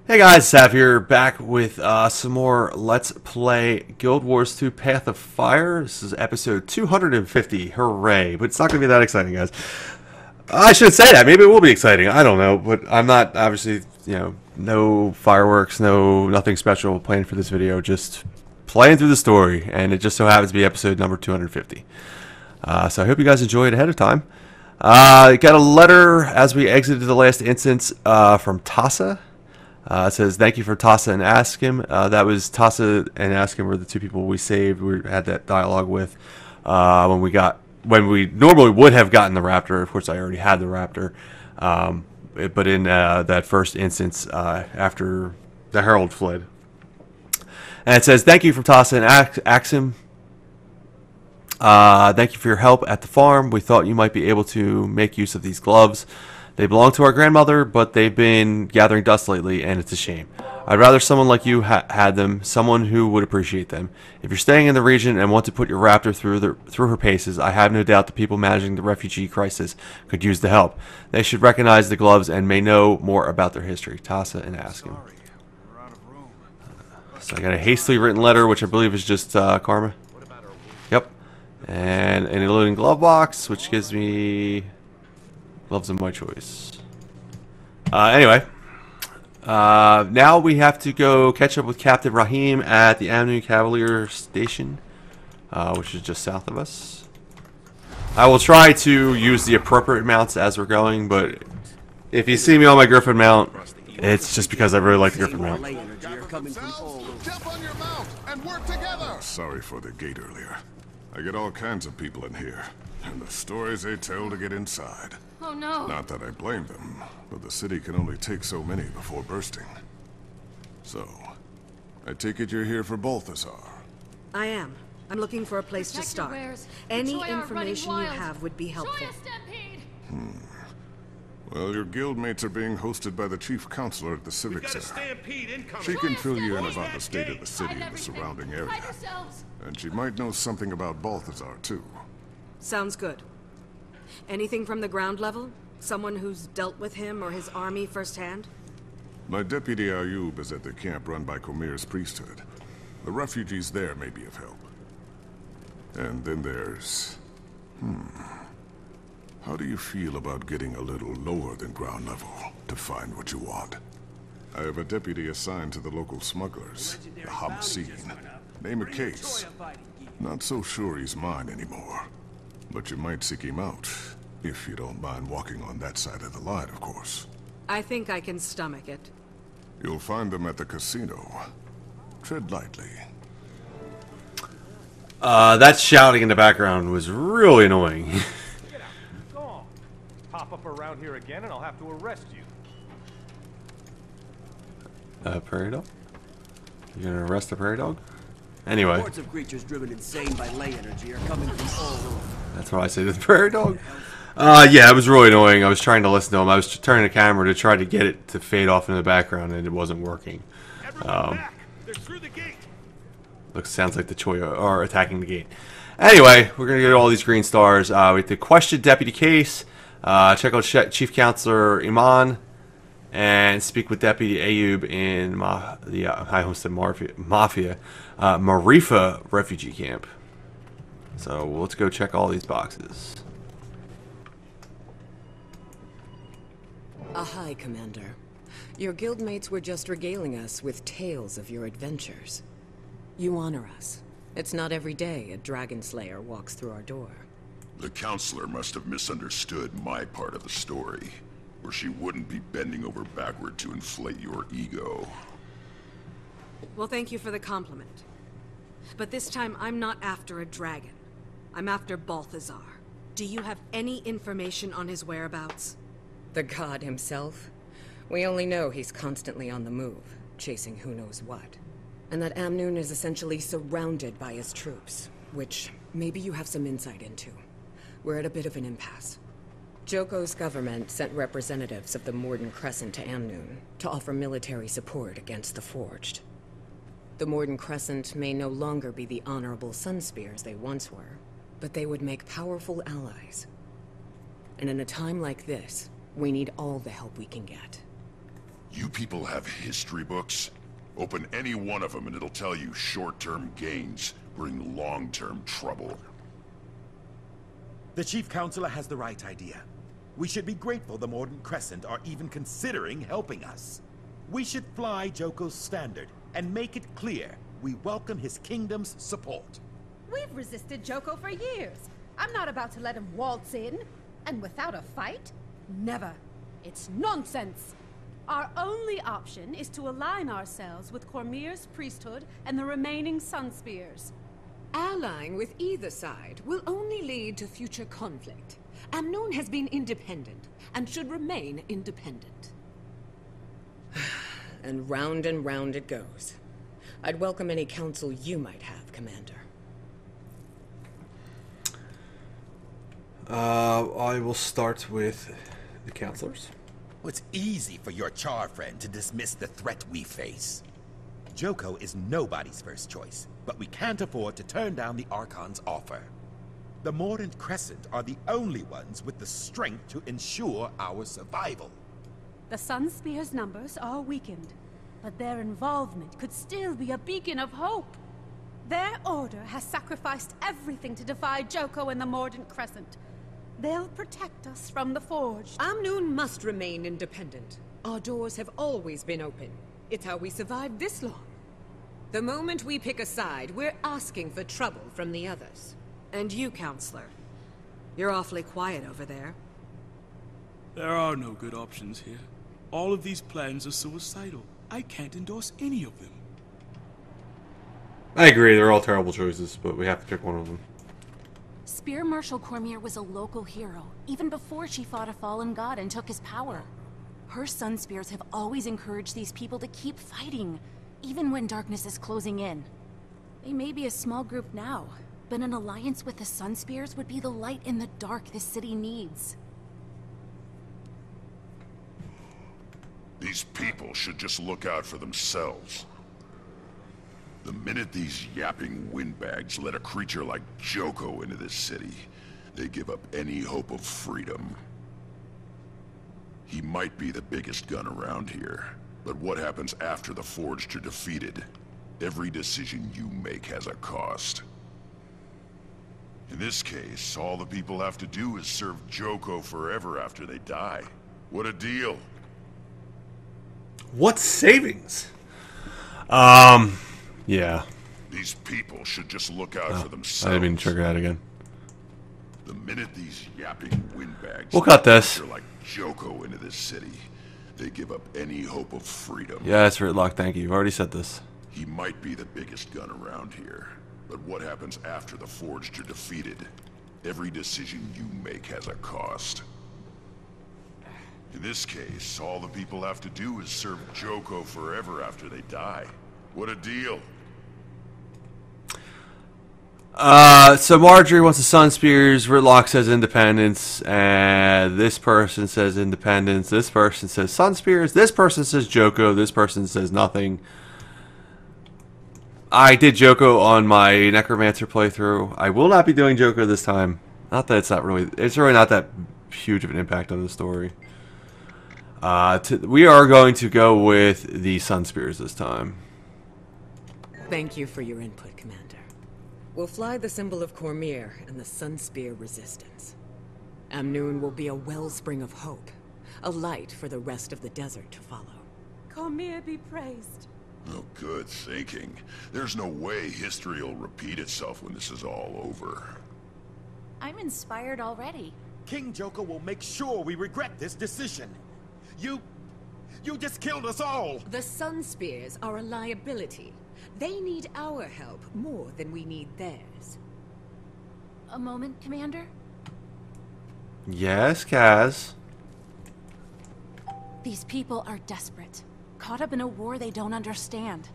Hey guys, Sav here, back with some more Let's Play Guild Wars 2 Path of Fire. This is episode 250, hooray. But it's not going to be that exciting, guys. I should say that, maybe it will be exciting, I don't know. But I'm not, obviously, no fireworks, nothing special planned for this video. Just playing through the story, and it just so happens to be episode number 250. So I hope you guys enjoy it ahead of time. Got a letter as we exited the last instance from Tassa. It says, thank you for Tassa and Askim. That was Tassa and Askim were the two people we saved. We had that dialogue with when we normally would have gotten the Raptor. Of course, I already had the Raptor. But in that first instance, after the Herald fled. And it says, thank you for Tassa and Axim. Thank you for your help at the farm. We thought you might be able to make use of these gloves. They belong to our grandmother, but they've been gathering dust lately, and it's a shame. I'd rather someone like you had them, someone who would appreciate them. If you're staying in the region and want to put your Raptor through her paces, I have no doubt the people managing the refugee crisis could use the help. They should recognize the gloves and may know more about their history. Tassa and Askim. So I got a hastily written letter, which I believe is just Karma. Yep. And an loading glove box, which gives me gloves of my choice. Anyway, now we have to go catch up with Captain Rahim at the Amnu Cavalier Station, which is just south of us. I will try to use the appropriate mounts as we're going, but if you see me on my Griffin mount, it's just because I really like the Griffin mount. Sorry for the gate earlier. I get all kinds of people in here, and the stories they tell to get inside. Oh no. Not that I blame them, but the city can only take so many before bursting. So, I take it you're here for Balthazar. I am. I'm looking for a place to start. Any information you have would be helpful. Well, your guildmates are being hosted by the chief counselor at the Civic Center. She can fill you in about the state of the city and the surrounding area. And she might know something about Balthazar, too. Sounds good. Anything from the ground level? Someone who's dealt with him or his army firsthand? My deputy Ayub is at the camp run by Comir's priesthood. The refugees there may be of help. And then there's... How do you feel about getting a little lower than ground level to find what you want? I have a deputy assigned to the local smugglers, the Hamseen. Name a case. Not so sure he's mine anymore. But you might seek him out, if you don't mind walking on that side of the line, of course. I think I can stomach it. You'll find them at the casino. Tread lightly. That shouting in the background was really annoying. Get out. Go on. Pop up around here again and I'll have to arrest you. Prairie dog? You gonna arrest the prairie dog? Anyway. Reports of creatures driven insane by ley energy are coming from all over. That's what I say to the prairie dog. Yeah, it was really annoying. I was trying to listen to him. I was turning the camera to try to get it to fade off in the background, and it wasn't working. They're through the gate. Sounds like the Choya are attacking the gate. Anyway, we're gonna get all these green stars. We have to question Deputy Case, check out Chief Counselor Iman, and speak with Deputy Ayub in the High Homestead Mafia Marifa refugee camp. So let's go check all these boxes. Hi, Commander. Your guildmates were just regaling us with tales of your adventures. You honor us. It's not every day a Dragon Slayer walks through our door. The counselor must have misunderstood my part of the story, or she wouldn't be bending over backward to inflate your ego. Well, thank you for the compliment. But this time, I'm not after a dragon. I'm after Balthazar. Do you have any information on his whereabouts? The god himself? We only know he's constantly on the move, chasing who knows what. And that Amnoon is essentially surrounded by his troops, which maybe you have some insight into. We're at a bit of an impasse. Joko's government sent representatives of the Morden Crescent to Amnoon to offer military support against the Forged. The Morden Crescent may no longer be the honorable Sunspears they once were, but they would make powerful allies. And in a time like this, we need all the help we can get. You people have history books? Open any one of them and it'll tell you short-term gains bring long-term trouble. The Chief Counselor has the right idea. We should be grateful the Mordant Crescent are even considering helping us. We should fly Joko's standard and make it clear we welcome his kingdom's support. We've resisted Joko for years. I'm not about to let him waltz in. And without a fight? Never. It's nonsense. Our only option is to align ourselves with Cormyr's priesthood and the remaining Sunspears. Allying with either side will only lead to future conflict. Amnoon has been independent, and should remain independent. And round it goes. I'd welcome any counsel you might have, Commander. I will start with the counselors. It's easy for your Char friend to dismiss the threat we face. Joko is nobody's first choice, but we can't afford to turn down the Archon's offer. The Mordant Crescent are the only ones with the strength to ensure our survival. The Sunspear's numbers are weakened, but their involvement could still be a beacon of hope. Their order has sacrificed everything to defy Joko and the Mordant Crescent. They'll protect us from the Forged. Amnoon must remain independent. Our doors have always been open. It's how we survived this long. The moment we pick a side, we're asking for trouble from the others. And you, Counselor. You're awfully quiet over there. There are no good options here. All of these plans are suicidal. I can't endorse any of them. I agree, they're all terrible choices, but we have to pick one of them. Spear Marshal Cormyr was a local hero, even before she fought a fallen god and took his power. Her Sunspears have always encouraged these people to keep fighting, even when darkness is closing in. They may be a small group now, but an alliance with the Sunspears would be the light in the dark this city needs. These people should just look out for themselves. The minute these yapping windbags let a creature like Joko into this city, they give up any hope of freedom. He might be the biggest gun around here, but what happens after the Forged are defeated? Every decision you make has a cost. In this case, all the people have to do is serve Joko forever after they die. What a deal! What savings? Yeah. These people should just look out for themselves. I didn't mean to trigger that again. The minute these yapping windbags We'll cut this. like Joko into this city, they give up any hope of freedom. Yes, Ritlock, thank you. You've already said this. He might be the biggest gun around here, but what happens after the Forged are defeated? Every decision you make has a cost. In this case, all the people have to do is serve Joko forever after they die. What a deal! So Marjorie wants the Sunspears, Ritlock says independence, and this person says independence, this person says Sunspears, this person says Joko, this person says nothing. I did Joko on my Necromancer playthrough. I will not be doing Joko this time. Not that it's really not that huge of an impact on the story. We are going to go with the Sunspears this time. Thank you for your input, Commander. We'll fly the symbol of Cormyr and the Sunspear Resistance. Amnoon will be a wellspring of hope, a light for the rest of the desert to follow. Cormyr be praised. Oh, good thinking. There's no way history will repeat itself when this is all over. I'm inspired already. King Joko will make sure we regret this decision. You just killed us all! The Sunspears are a liability. They need our help more than we need theirs. A moment, Commander? Yes, Kaz. These people are desperate, caught up in a war they don't understand.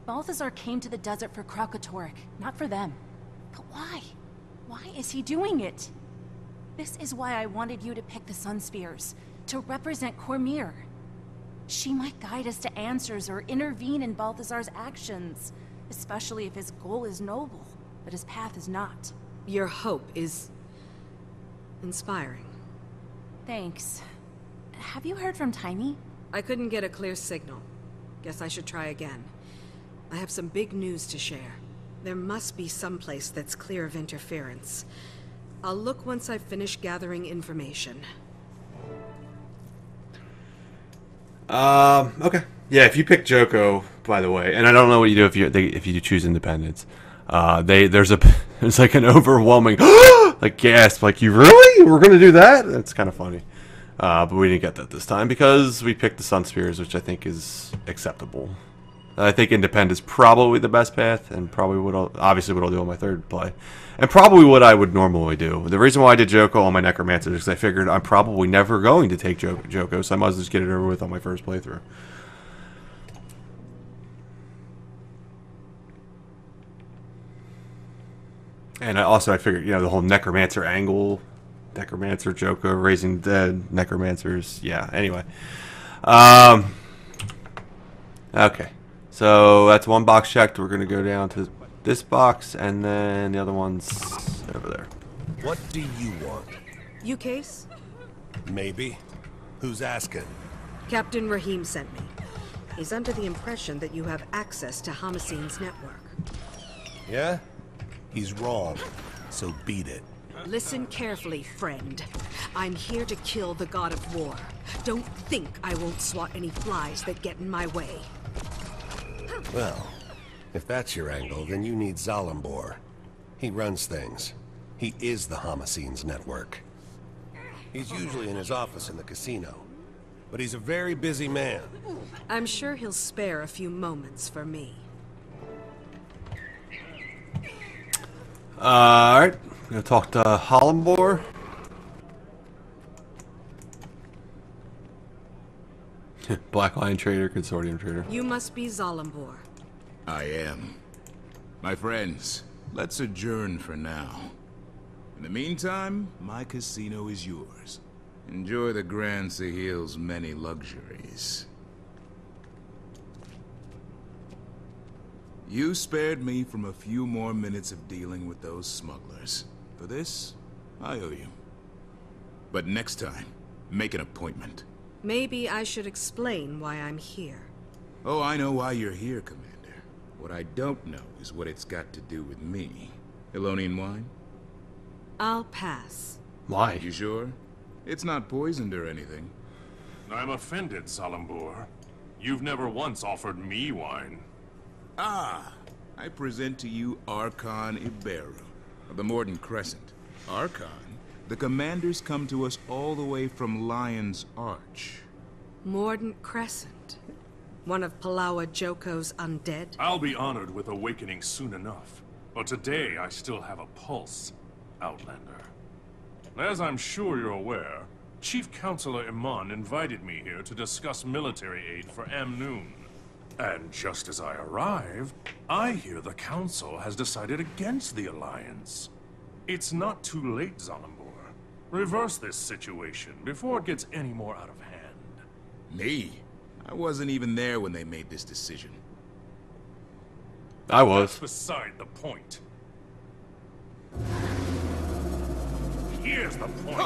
Balthazar came to the desert for Kralkatorrik, not for them. But why? Why is he doing it? This is why I wanted you to pick the Sunspears, to represent Cormyr. She might guide us to answers or intervene in Balthazar's actions, especially if his goal is noble, but his path is not. Your hope is inspiring. Thanks. Have you heard from Tiny? I couldn't get a clear signal. Guess I should try again. I have some big news to share. There must be some place that's clear of interference. I'll look once I've finished gathering information. Okay. Yeah, if you pick Joko, by the way, and I don't know what you do if you choose independence. There's like an overwhelming like gasp, like, you really? We're gonna do that? That's kind of funny. But we didn't get that this time because we picked the Sun Spears, which I think is acceptable. I think independence is probably the best path, and probably obviously what I'll do on my third play, and probably what I would normally do. The reason why I did Joko on my Necromancer is because I figured I'm probably never going to take Joko, so I might as well just get it over with on my first playthrough. And I figured, the whole Necromancer angle, Necromancer, Joko, Raising Dead, Necromancers, yeah, anyway. Okay, so that's one box checked. We're going to go down to this box, and then the other one's over there. What do you want? You case? Maybe. Who's asking? Captain Rahim sent me. He's under the impression that you have access to Hamaseen's network. Yeah? He's wrong, so beat it. Listen carefully, friend. I'm here to kill the God of War. Don't think I won't swat any flies that get in my way. Well, if that's your angle, then you need Zalambor. He runs things. He is the Hamaseen's network. He's usually in his office in the casino, but he's a very busy man. I'm sure he'll spare a few moments for me. Alright, I'm gonna talk to Zalambor. Black Lion Trader, Consortium Trader. You must be Zalambor. I am. My friends, let's adjourn for now. In the meantime, my casino is yours. Enjoy the Grand Sahil's many luxuries. You spared me from a few more minutes of dealing with those smugglers. For this, I owe you. But next time, make an appointment. Maybe I should explain why I'm here. Oh, I know why you're here, Commander. What I don't know is what it's got to do with me. Elonian wine? I'll pass. Why? You sure? It's not poisoned or anything. I'm offended, Zalambor. You've never once offered me wine. Ah, I present to you Archon Iberu of the Morden Crescent. Archon, the commanders come to us all the way from Lion's Arch. Morden Crescent? One of Palawa Joko's undead? I'll be honored with awakening soon enough. But today I still have a pulse, Outlander. As I'm sure you're aware, Chief Counselor Iman invited me here to discuss military aid for Amnoon. And just as I arrive, I hear the Council has decided against the Alliance. It's not too late, Zalambor. Reverse this situation before it gets any more out of hand. Me? I wasn't even there when they made this decision. I was. That's beside the point. Here's the point.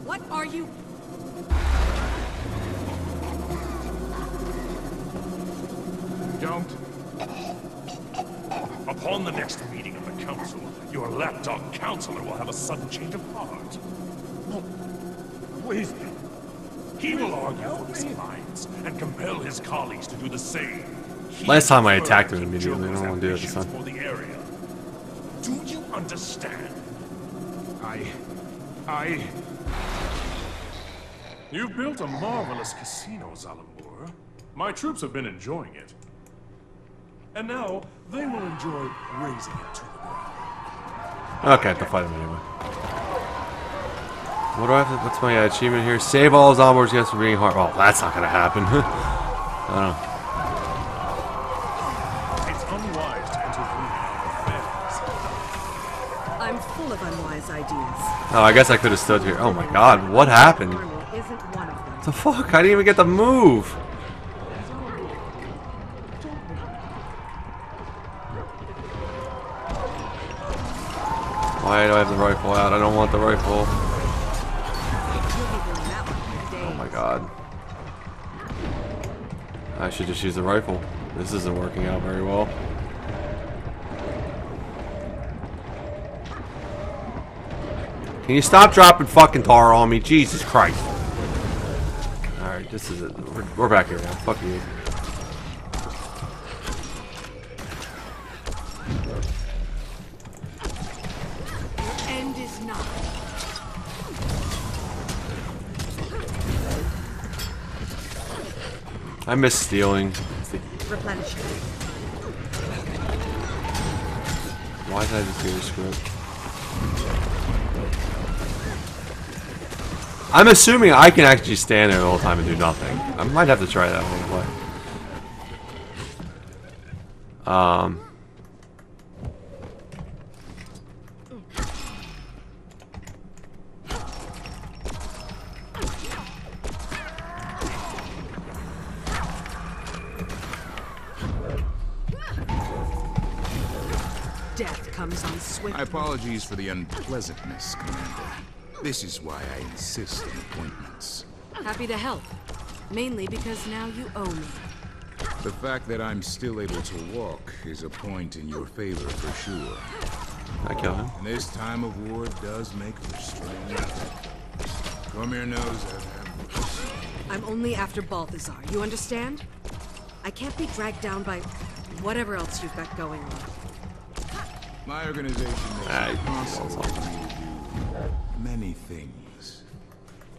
What are you... Don't. Upon the next meeting of the Council, your lapdog counselor will have a sudden change of heart. No, please. He will argue for this alliance and compel his colleagues to do the same. Last time I attacked him immediately. I don't want to do it this time. For the area. Do you understand? You've built a marvelous casino, Zalambor. My troops have been enjoying it. And now, they will enjoy raising it to the ground. Okay, I have to fight him anyway. What do I have to, what's my achievement here? Save all Zalmbor's guests from being hard. Oh, that's not gonna happen. I don't know. It's unwise to intervene in affairs. I'm full of unwise ideas. Oh, I guess I could have stood here. Oh my god, what happened? Isn't one of them. What the fuck? I didn't even get the move. Why do I have the rifle out? I don't want the rifle. Oh my god. I should just use the rifle. This isn't working out very well. Can you stop dropping fucking tar on me? Jesus Christ. Alright, this is it. We're back here now. Fuck you. Your end is nigh. I miss stealing. Replenishing. Why did I just do the script? I'm assuming I can actually stand there the whole time and do nothing. I might have to try that one play. Death comes on swift. My apologies for the unpleasantness, Commander. This is why I insist on appointments. Happy to help. Mainly because now you owe me. The fact that I'm still able to walk is a point in your favor for sure. I kill him. And this time of war does make for strange. Cormier knows I've had. I'm only after Balthazar, you understand? I can't be dragged down by whatever else you've got going on. My organization makes it possible for me to do many things.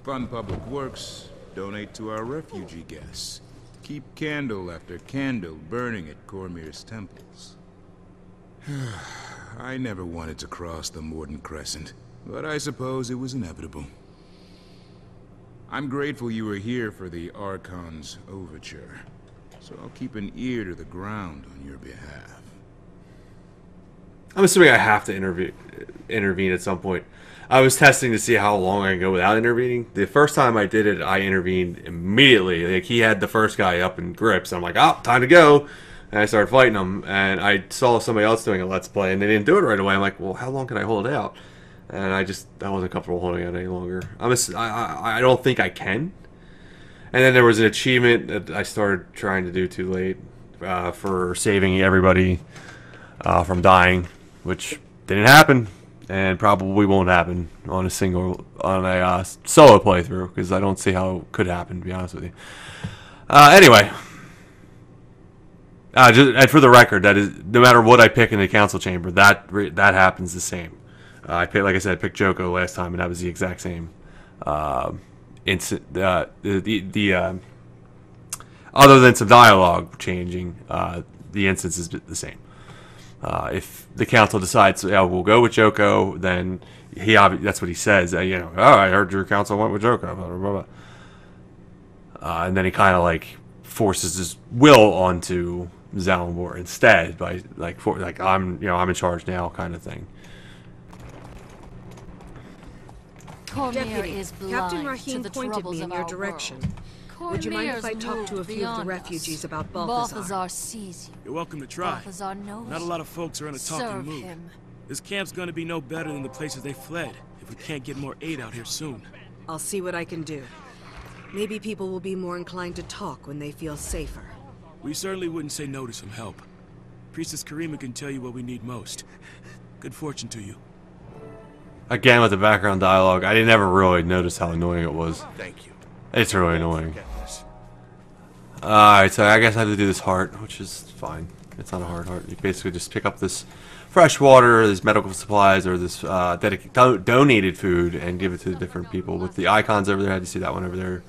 Fund public works, donate to our refugee guests, keep candle after candle burning at Cormier's temples. I never wanted to cross the Mordant Crescent, but I suppose it was inevitable. I'm grateful you were here for the Archon's overture, so I'll keep an ear to the ground on your behalf. I'm assuming I have to intervene at some point. I was testing to see how long I can go without intervening. The first time I did it, I intervened immediately. Like, he had the first guy up in grips. I'm like, oh, time to go. And I started fighting him. And I saw somebody else doing a Let's Play, and they didn't do it right away. I'm like, well, how long can I hold out? And I wasn't comfortable holding out any longer. I don't think I can. And then there was an achievement that I started trying to do too late for saving everybody from dying, which didn't happen, and probably won't happen on a solo playthrough, because I don't see how it could happen, to be honest with you. Anyway, and for the record, that is, no matter what I pick in the council chamber, that happens the same. Like I said, I picked Joko last time, and that was the exact same. Other than some dialogue changing, the instance is the same. If the council decides, yeah, we'll go with Joko, then that's what he says. Oh, I heard your council went with Joko. Blah, blah, blah. And then he kind of like forces his will onto Zalambor instead by I'm in charge now kind of thing. Deputy, Captain Rahim pointed me in your direction. Would you mind if I talk to a few of the refugees about Balthazar? Balthazar sees you. You're welcome to try. Balthazar knows. Not a lot of folks are in a talking Serve mood. him. This camp's gonna be no better than the places they fled if we can't get more aid out here soon. I'll see what I can do. Maybe people will be more inclined to talk when they feel safer. We certainly wouldn't say no to some help. Priestess Karima can tell you what we need most. Good fortune to you. Again, with the background dialogue, I didn't ever really notice how annoying it was. Thank you. It's really annoying. Alright, so I guess I have to do this heart, which is fine. It's not a hard heart. You basically just pick up this fresh water, this medical supplies, or this donated food, and give it to the different people. With the icons over there, how do you see that one over there?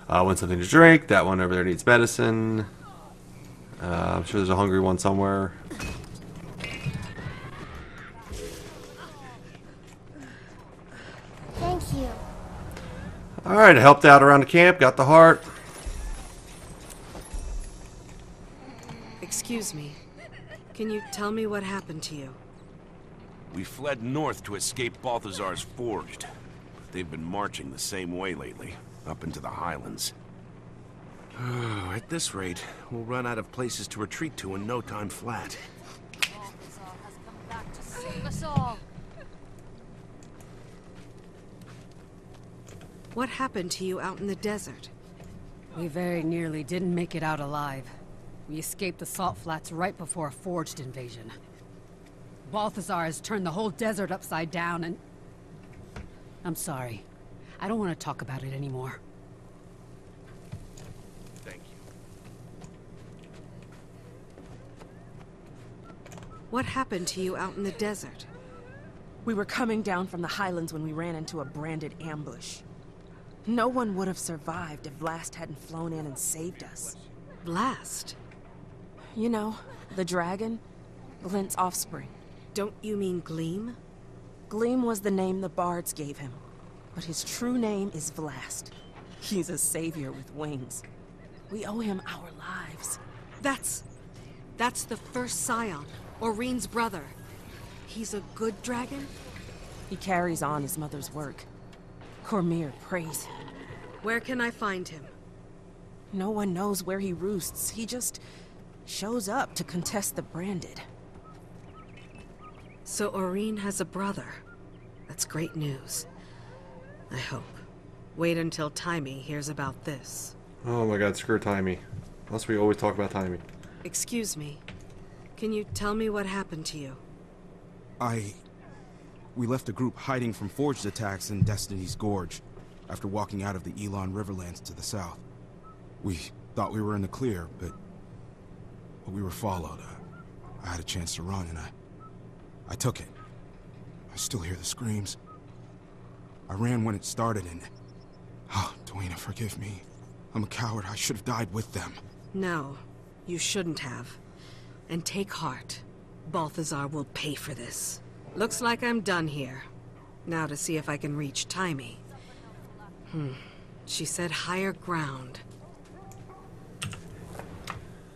Wants something to drink. That one over there needs medicine. I'm sure there's a hungry one somewhere. Thank you. Alright, I helped out around the camp, got the heart. Excuse me. Can you tell me what happened to you? We fled north to escape Balthazar's Forged. They've been marching the same way lately, up into the highlands. At this rate, we'll run out of places to retreat to in no time flat. Balthazar has come back to save us all. What happened to you out in the desert? We very nearly didn't make it out alive. We escaped the salt flats right before a forged invasion. Balthazar has turned the whole desert upside down and... I'm sorry. I don't want to talk about it anymore. Thank you. What happened to you out in the desert? We were coming down from the highlands when we ran into a branded ambush. No one would have survived if Vlast hadn't flown in and saved us. Vlast? You know, the dragon. Glint's offspring. Don't you mean Gleam? Gleam was the name the bards gave him. But his true name is Vlast. He's a savior with wings. We owe him our lives. That's the first Scion, Oreen's brother. He's a good dragon? He carries on his mother's work. Cormyr prays him. Where can I find him? No one knows where he roosts. He just shows up to contest the branded. So Oreen has a brother. That's great news. I hope. Wait until Taimi hears about this. Oh my god, screw Taimi. Unless we always talk about Taimi. Excuse me. Can you tell me what happened to you? We left a group hiding from forged attacks in Destiny's Gorge after walking out of the Elon Riverlands to the south. We thought we were in the clear, but we were followed. I had a chance to run, and I took it. I still hear the screams. I ran when it started, and... Oh, Dwayna, forgive me. I'm a coward. I should have died with them. No, you shouldn't have. And take heart. Balthazar will pay for this. Looks like I'm done here. Now to see if I can reach Taimi. She said higher ground.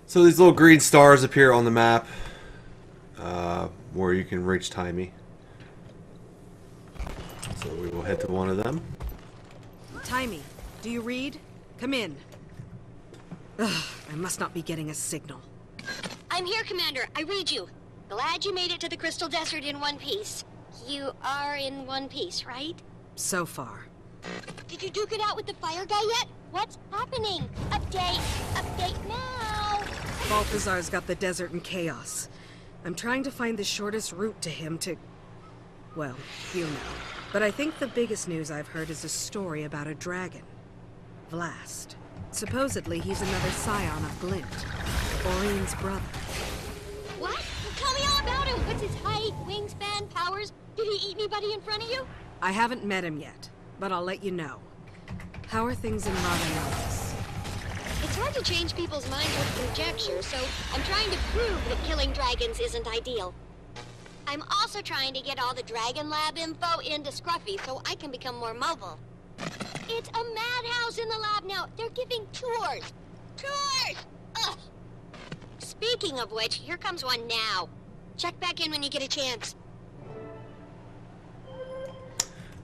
So these little green stars appear on the map where you can reach Taimi. So we will head to one of them. Taimi, do you read? Come in. Ugh, I must not be getting a signal. I'm here, Commander. I read you. Glad you made it to the Crystal Desert in one piece. You are in one piece, right? So far. Did you duke it out with the fire guy yet? What's happening? Update! Update now! Balthazar's got the desert in chaos. I'm trying to find the shortest route to him to... Well, you know. But I think the biggest news I've heard is a story about a dragon. Vlast. Supposedly he's another scion of Glint. Oreen's brother. What? Tell me all about him! What's his height, wingspan, powers? Did he eat anybody in front of you? I haven't met him yet, but I'll let you know. How are things in Radaeonis? It's hard to change people's minds with conjecture, so I'm trying to prove that killing dragons isn't ideal. I'm also trying to get all the Dragon Lab info into Scruffy so I can become more mobile. It's a madhouse in the lab now. They're giving tours. Tours! Ugh! Speaking of which, here comes one now. Check back in when you get a chance.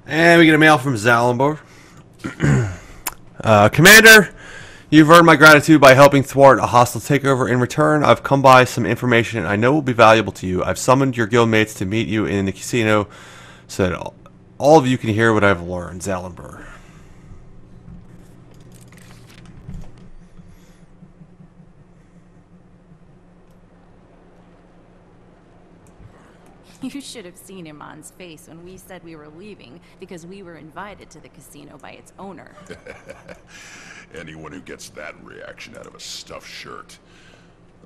And we get a mail from Zalambor. Commander, you've earned my gratitude by helping thwart a hostile takeover. In return, I've come by some information I know will be valuable to you. I've summoned your guildmates to meet you in the casino so that all of you can hear what I've learned. Zalambor. You should have seen Iman's face when we said we were leaving because we were invited to the casino by its owner. Anyone who gets that reaction out of a stuffed shirt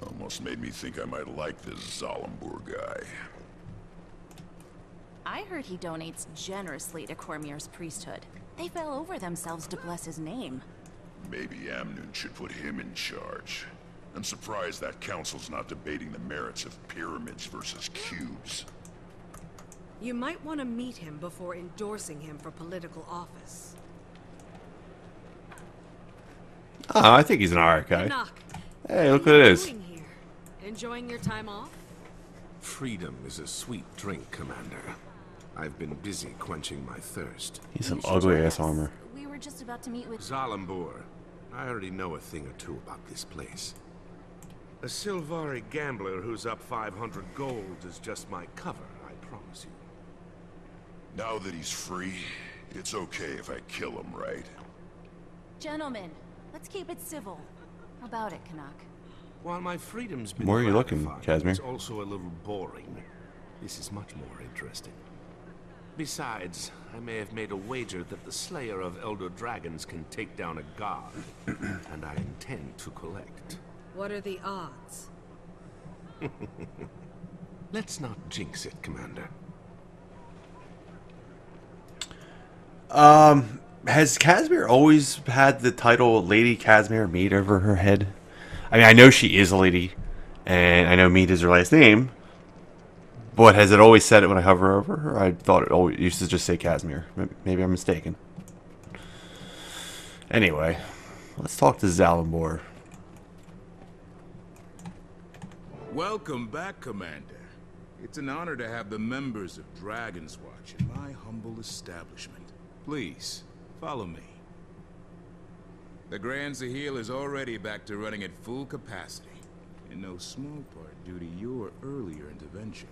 almost made me think I might like this Zalambur guy. I heard he donates generously to Cormyr's priesthood. They fell over themselves to bless his name. Maybe Amnun should put him in charge. I'm surprised that council's not debating the merits of pyramids versus cubes. You might want to meet him before endorsing him for political office. Oh, I think he's an alright guy. Hey, look what it is. Enjoying your time off? Freedom is a sweet drink, Commander. I've been busy quenching my thirst. He's some ugly-ass armor. We were just about to meet with... Zalambur. I already know a thing or two about this place. A Sylvari gambler who's up 500 gold is just my cover, I promise you. Now that he's free, it's okay if I kill him, right? Gentlemen, Let's keep it civil. How about it, Canuck? While my freedom's been Where are you looking, gratified, Casimir? it's also a little boring. This is much more interesting. Besides, I may have made a wager that the slayer of Elder Dragons can take down a god, and I intend to collect. What are the odds? Let's not jinx it, Commander. Has Casimir always had the title Lady Casimir Mead over her head? I mean, I know she is a lady, and I know Mead is her last name, but has it always said it when I hover over her? I thought it always used to just say Casimir. Maybe I'm mistaken. Anyway, let's talk to Zalambor. Welcome back, Commander. It's an honor to have the members of Dragon's Watch in my humble establishment. Please, follow me. The Grand Sahil is already back to running at full capacity, in no small part due to your earlier intervention.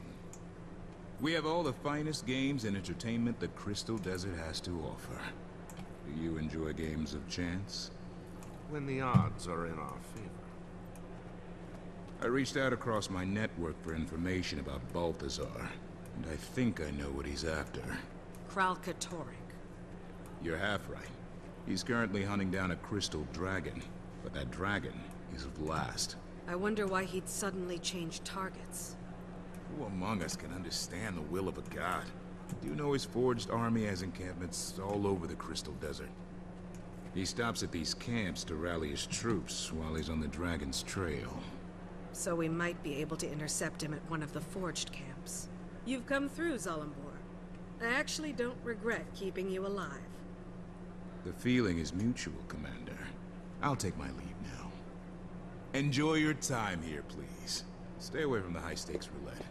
We have all the finest games and entertainment the Crystal Desert has to offer. Do you enjoy games of chance? When the odds are in our favor. I reached out across my network for information about Balthazar, and I think I know what he's after. Kralkatorrik. You're half right. He's currently hunting down a crystal dragon, but that dragon is Vlast. I wonder why he'd suddenly change targets. Who among us can understand the will of a god? Do you know his forged army has encampments all over the Crystal Desert? He stops at these camps to rally his troops while he's on the dragon's trail. So we might be able to intercept him at one of the forged camps. You've come through, Zalambor. I actually don't regret keeping you alive. The feeling is mutual, Commander. I'll take my leave now. Enjoy your time here, please. Stay away from the high-stakes roulette.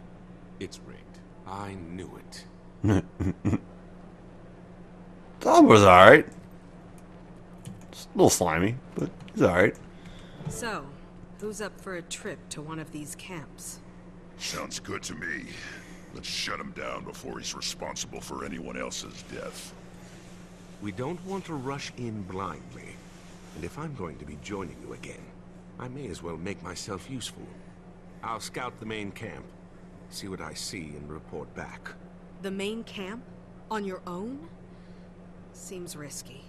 It's rigged. I knew it. Zalambor's alright. Just a little slimy, but he's alright. So, who's up for a trip to one of these camps? Sounds good to me. Let's shut him down before he's responsible for anyone else's death. We don't want to rush in blindly. And if I'm going to be joining you again, I may as well make myself useful. I'll scout the main camp, see what I see, and report back. The main camp? On your own? Seems risky.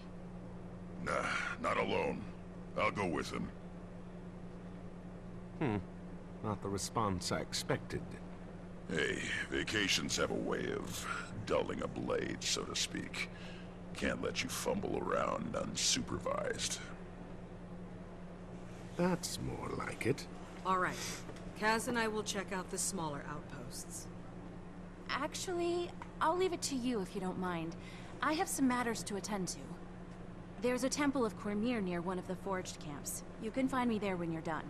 Nah, not alone. I'll go with him. Not the response I expected. Hey, vacations have a way of dulling a blade, so to speak. Can't let you fumble around unsupervised. That's more like it. All right. Kaz and I will check out the smaller outposts. Actually, I'll leave it to you if you don't mind. I have some matters to attend to. There's a Temple of Cormyr near one of the forged camps. You can find me there when you're done.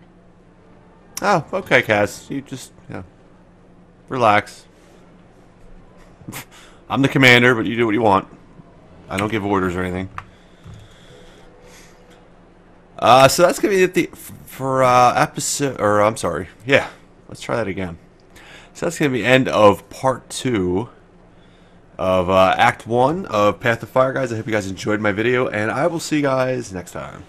Oh, okay, Kaz. You just, relax. I'm the commander, but you do what you want. I don't give orders or anything. So that's gonna be it for episode, or I'm sorry, yeah. Let's try that again. So that's gonna be end of part 2 of Act 1 of Path of Fire, guys. I hope you guys enjoyed my video, and I will see you guys next time.